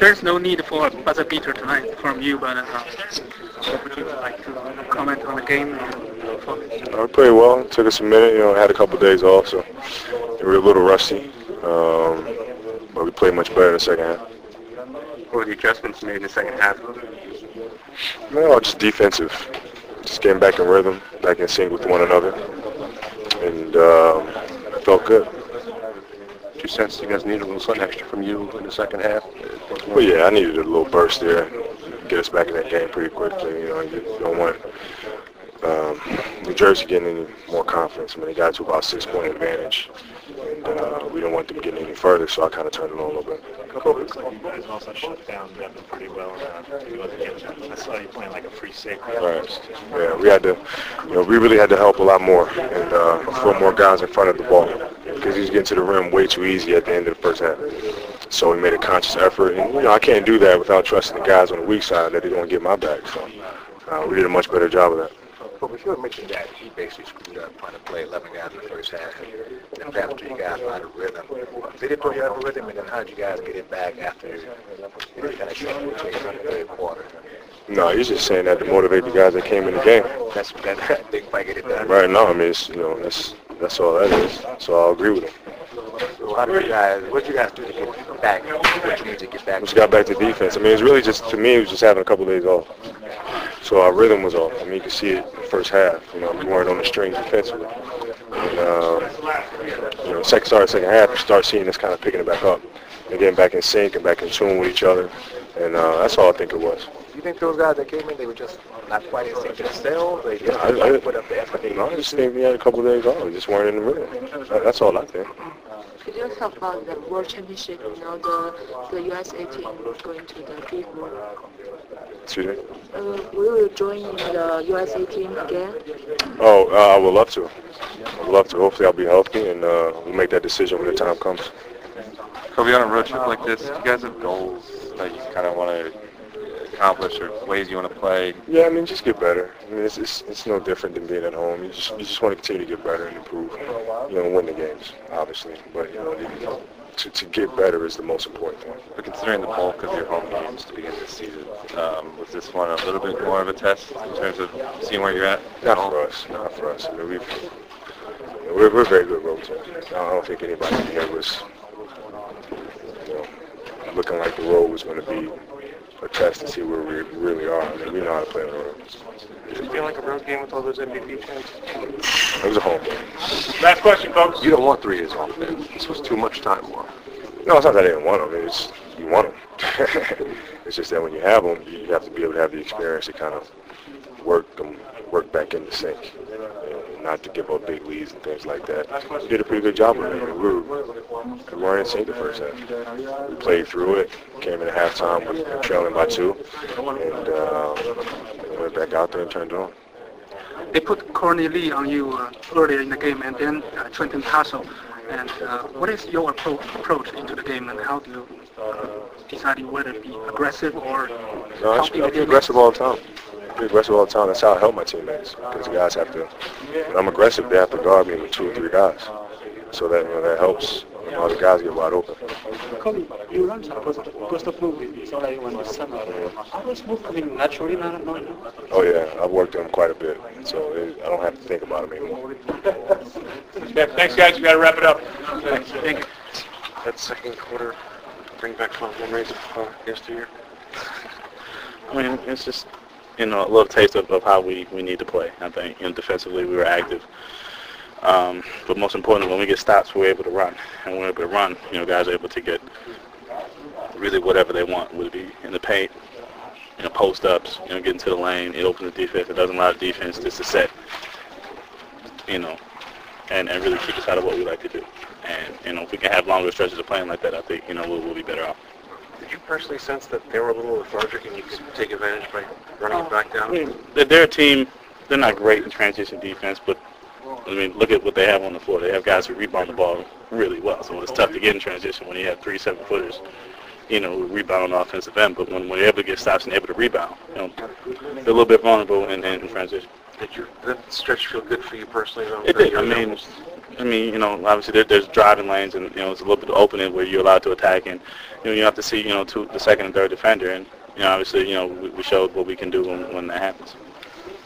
There's no need for a buzzer beater tonight from you, but would you like to comment on the game? We played well. It took us a minute. Had a couple of days off, so we were a little rusty. But we played much better in the second half. What were the adjustments made in the second half? Well, just defensive. Just getting back in rhythm, back in sync with one another. And it felt good. Did you sense you guys needed a little something extra from you in the second half? Well, yeah, I needed a little burst there. Get us back in that game pretty quickly. You don't want New Jersey getting any more confidence. I mean, they got to about 6-point advantage, and we don't want them getting any further, so I kind of turned it on a little bit. You guys also shut down Devin pretty well. I saw you playing like a free safety. Right. Yeah, we had to, we really had to help a lot more and put more guys in front of the ball because he was getting to the rim way too easy at the end of the first half. So we made a conscious effort, and I can't do that without trusting the guys on the weak side that they're going to get my back. So we did a much better job of that. But we should mention that he basically screwed up trying to play 11 guys in the first half. And after you guys out of rhythm, did it throw you out of rhythm, and then how did you guys get it back after it kind of shut you between the third quarter? No, he's just saying that to motivate the guys that came in the game. That's that big fight get it done. Right. No, I mean, it's, that's all that is. So I'll agree with him. So what did you guys do to get back? What you need to get back? We just got back to defense. I mean, it's really just, to me, it was just having a couple of days off. So our rhythm was off. I mean, you could see it in the first half. We weren't on the string defensively. And, second half, you start seeing us kind of picking it back up and getting back in sync and back in tune with each other. And that's all I think it was. Do you think those guys that came in, they were just not quite in sync themselves? They just put up the effort? I just think we had a couple of days off. We just weren't in the rhythm. That's all I think. Could you talk about the World Championship, the USA team going to the Big World? Excuse me? Will you join the USA team again? Oh, I would love to. I would love to. Hopefully I'll be healthy, and we'll make that decision when the time comes. Kobe, on a road trip like this, do you guys have goals that you kind of want to accomplish or ways you want to play? Yeah, I mean, just get better. I mean, it's no different than being at home. You just want to continue to get better and improve. Win the games, obviously. But to get better is the most important thing. But considering the bulk of your home games to begin this season, was this one a little bit more of a test in terms of seeing where you're at? Not for us. I mean, we're a very good road team. I don't think anybody here was looking like the road was going to be a test to see where we really are. I mean, we know how to play on the road. Did you feel like a road game with all those MVP chances? It was a home game. Last question, folks. You don't want 3 years off, man. This was too much time off. No, it's not that I didn't want them. It's you want them. It's just that when you have them, you have to be able to have the experience to kind of work back into sync. Not to give up big leads and things like that. We did a pretty good job of it. We weren't in sync the first half. We played through it, came in at halftime with trailing by 2, and went back out there and turned it on. They put Courtney Lee on you earlier in the game, and then Trenton Hassel. And what is your approach into the game, and how do you decide whether to be aggressive or? No, I'm aggressive all the time. Aggressive all the time. That's how I help my teammates, because the guys have to. When I'm aggressive, they have to guard me with 2 or 3 guys, so that that helps. All the guys get wide open. Kobe, you learned some post of move in Soleil in the summer. Are those moves coming naturally now? Oh yeah, I've worked on them quite a bit, so I don't have to think about them anymore. Thanks, guys. We got to wrap it up. Thank you. That second quarter bring back fond memories of yesteryear. I mean, it's just a little taste of how we need to play. I think defensively we were active. But most importantly, when we get stops, we're able to run. And when we're able to run, guys are able to get really whatever they want, would it be in the paint, post-ups, get into the lane. It opens the defense. It doesn't allow the defense just to set, and really keep us out of what we like to do. And, if we can have longer stretches of playing like that, I think, we'll be better off. Did you personally sense that they were a little lethargic and you could take advantage by running it back down? I mean, they're a team. They're not great in transition defense, but I mean, look at what they have on the floor. They have guys who rebound the ball really well. So it's tough to get in transition when you have 3 7-footers, who rebound on the offensive end. But when you're able to get stops and able to rebound, they're a little bit vulnerable in transition. Did that stretch feel good for you personally? It did. I mean, I mean, obviously there's driving lanes, and it's a little bit of opening where you're allowed to attack, and you have to see to the second and third defender, and obviously we showed what we can do when that happens.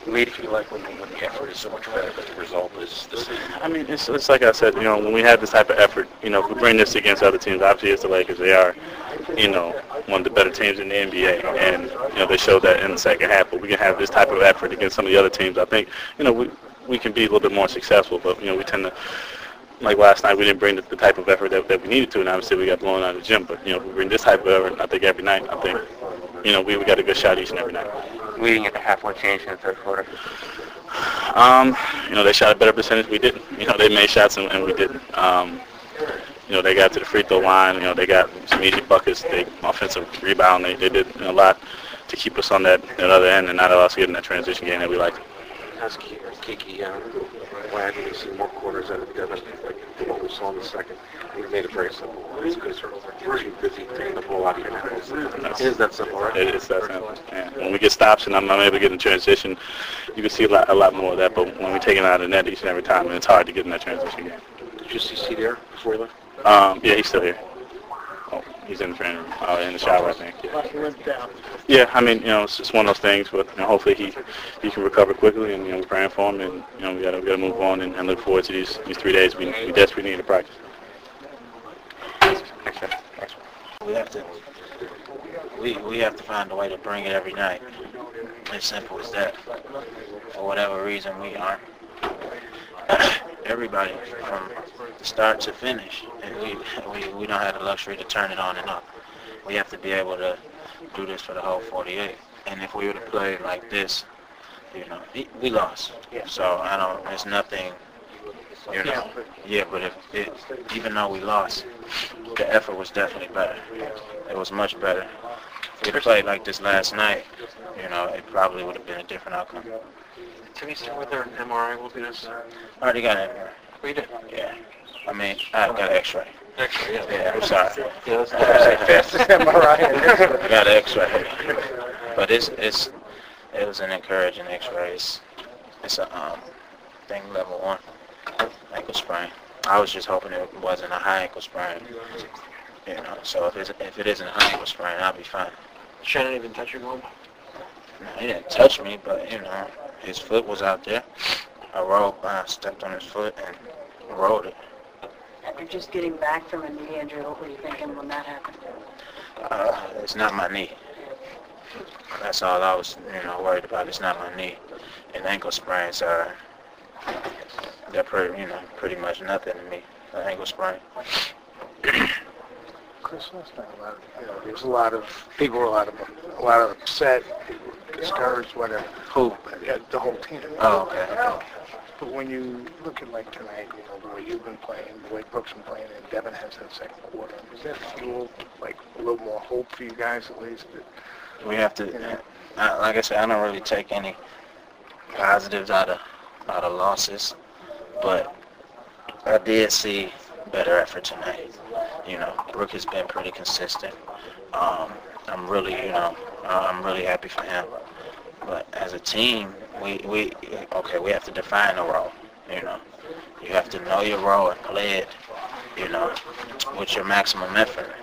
Lee, do you like when the effort is so much better, but the result is the same? I mean, it's like I said, when we have this type of effort, if we bring this against other teams, obviously it's the Lakers. They are, one of the better teams in the NBA, and they showed that in the second half. But we can have this type of effort against some of the other teams. I think, we can be a little bit more successful, but we tend to. Like last night, we didn't bring the type of effort that we needed to, and obviously we got blown out of the gym. But if we bring this type of effort, I think every night, we got a good shot each and every night. Leading at the half, what changed in the third quarter? They shot a better percentage. We didn't. They made shots and we didn't. They got to the free throw line. They got some easy buckets. They offensive rebound. They did a lot to keep us on that other end and not allow us to get in that transition game that we liked. That's Kiki. Glad to see more quarters out of Devin, like what we saw in the second. We made it very simple. It's good for pretty busy taking the ball out of your hands. It is that simple, right? It is that simple. Yeah. When we get stops and I'm able to get in transition, you can see a lot more of that. But when we take it out of the net each and every time, it's hard to get in that transition game. Did you see there before you left? Yeah, he's still here. Oh, he's in the training room, in the shower, I think. Yeah, I mean, it's just one of those things, but hopefully he can recover quickly, and we're praying for him, and we got to move on and look forward to these 3 days. We desperately need to practice. We have to find a way to bring it every night. As simple as that. For whatever reason, we aren't. Everybody from the start to finish, and we don't have the luxury to turn it on and off. We have to be able to do this for the whole 48. And if we were to play like this, we lost. So it's nothing, Yeah, but even though we lost, the effort was definitely better. It was much better. If we had played like this last night, it probably would have been a different outcome. Did he say whether an MRI will be necessary? I already got an MRI. Oh, you did? Yeah. I mean, I got an X-ray. X-ray, yeah. Yeah, I'm sorry. Yeah, that's fastest MRI. I got an X-ray. But it was an encouraging X-ray. It's a thing level 1, ankle sprain. I was just hoping it wasn't a high ankle sprain. So if it isn't a high ankle sprain, I'll be fine. Shannon even touch your arm? No, he didn't touch me, but his foot was out there. I stepped on his foot and rolled it. After just getting back from a knee injury, what were you thinking when that happened? It's not my knee. That's all I was, worried about. It's not my knee. And ankle sprains they're pretty much nothing to me. An ankle sprain. Chris, last night there was a lot of people were a lot of upset, discouraged, whatever. Who? The whole team. Oh, okay. But when you look at like tonight, the way you've been playing, the way Brooks been playing, and Devin has that second quarter, does that fuel like a little more hope for you guys at least? We have to, like I said, I don't really take any positives out of losses, but I did see better effort tonight. Brooke has been pretty consistent. I'm really happy for him. But as a team, we have to define a role. You have to know your role and play it, with your maximum effort.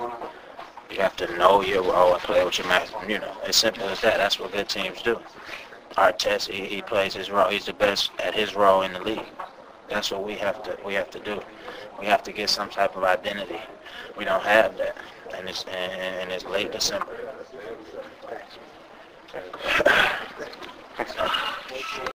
You have to know your role and play with your maximum, as simple as that. That's what good teams do. Artest, he plays his role. He's the best at his role in the league. That's what we have to do. We have to get some type of identity. We don't have that, and it's late December. Thanks.